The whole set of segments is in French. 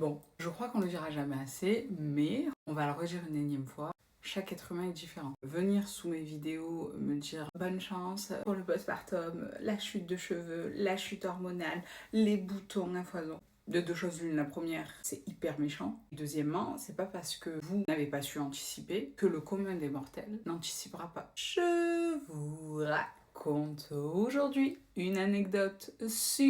Bon, je crois qu'on ne le dira jamais assez, mais on va le redire une énième fois. Chaque être humain est différent. Venir sous mes vidéos me dire bonne chance pour le postpartum, la chute de cheveux, la chute hormonale, les boutons à foison. De deux choses l'une, la première, c'est hyper méchant. Deuxièmement, c'est pas parce que vous n'avez pas su anticiper que le commun des mortels n'anticipera pas. Je vous raconte aujourd'hui une anecdote sur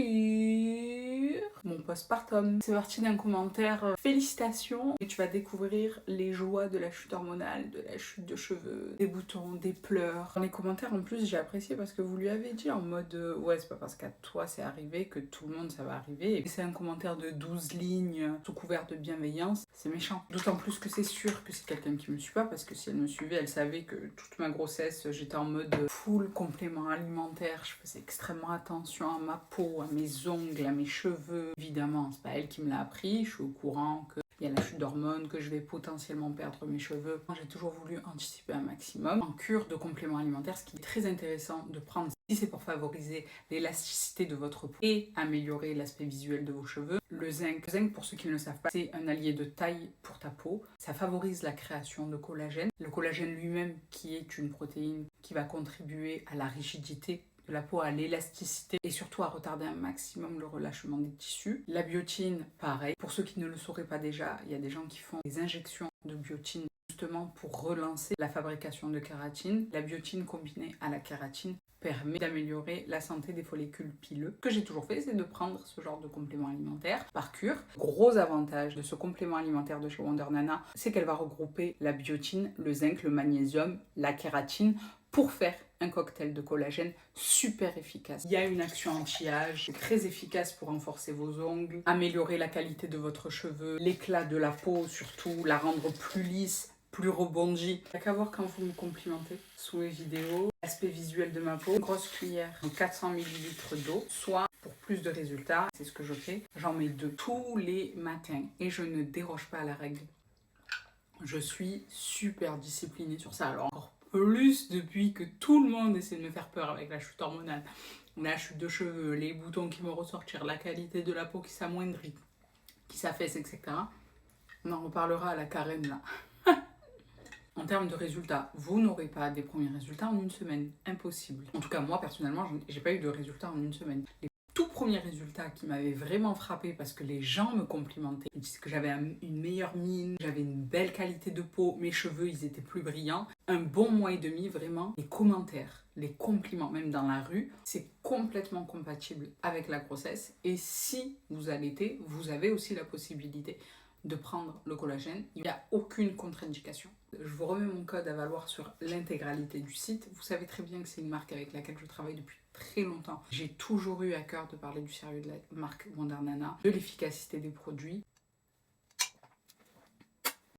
mon postpartum. C'est parti d'un commentaire félicitations et tu vas découvrir les joies de la chute hormonale, de la chute de cheveux, des boutons, des pleurs. Dans les commentaires en plus j'ai apprécié parce que vous lui avez dit en mode ouais c'est pas parce qu'à toi c'est arrivé que tout le monde ça va arriver. Et c'est un commentaire de 12 lignes sous couvert de bienveillance, c'est méchant. D'autant plus que c'est sûr que c'est quelqu'un qui me suit pas parce que si elle me suivait elle savait que toute ma grossesse j'étais en mode full complément alimentaire, je faisais extrêmement attention à ma peau, à mes ongles, à mes cheveux. Évidemment, c'est pas elle qui me l'a appris, je suis au courant qu'il y a la chute d'hormones, que je vais potentiellement perdre mes cheveux. J'ai toujours voulu anticiper un maximum. En cure de compléments alimentaires, ce qui est très intéressant de prendre si c'est pour favoriser l'élasticité de votre peau et améliorer l'aspect visuel de vos cheveux. Le zinc. Le zinc, pour ceux qui ne le savent pas, c'est un allié de taille pour ta peau. Ça favorise la création de collagène. Le collagène lui-même, qui est une protéine qui va contribuer à la rigidité de la peau, à l'élasticité et surtout à retarder un maximum le relâchement des tissus. La biotine, pareil. Pour ceux qui ne le sauraient pas déjà, il y a des gens qui font des injections de biotine justement pour relancer la fabrication de kératine. La biotine combinée à la kératine permet d'améliorer la santé des follicules pileux. Ce que j'ai toujours fait, c'est de prendre ce genre de complément alimentaire par cure. Gros avantage de ce complément alimentaire de chez Wonder Nana, c'est qu'elle va regrouper la biotine, le zinc, le magnésium, la kératine pour faire un cocktail de collagène super efficace. Il y a une action anti-âge très efficace pour renforcer vos ongles, améliorer la qualité de votre cheveu, l'éclat de la peau surtout, la rendre plus lisse, plus rebondie. Il n'y a qu'à voir quand vous me complimentez sous mes vidéos. L'aspect visuel de ma peau, une grosse cuillère, 400 ml d'eau, soit pour plus de résultats, c'est ce que je fais, j'en mets 2 tous les matins et je ne déroge pas à la règle. Je suis super disciplinée sur ça, alors encore plus depuis que tout le monde essaie de me faire peur avec la chute hormonale, la chute de cheveux, les boutons qui me ressortir, la qualité de la peau qui s'amoindrit, qui s'affaisse, etc. On en reparlera à la carène là. En termes de résultats, vous n'aurez pas des premiers résultats en une semaine. Impossible. En tout cas, moi, personnellement, j'ai pas eu de résultats en une semaine. Les tout premiers résultats qui m'avaient vraiment frappé parce que les gens me complimentaient, ils disaient que j'avais une meilleure mine, j'avais une belle qualité de peau, mes cheveux, ils étaient plus brillants. Un bon mois et demi, vraiment. Les commentaires, les compliments, même dans la rue, c'est complètement compatible avec la grossesse. Et si vous allaitez, vous avez aussi la possibilité de prendre le collagène. Il n'y a aucune contre-indication. Je vous remets mon code à valoir sur l'intégralité du site. Vous savez très bien que c'est une marque avec laquelle je travaille depuis très longtemps. J'ai toujours eu à cœur de parler du sérieux de la marque Wonder Nana, de l'efficacité des produits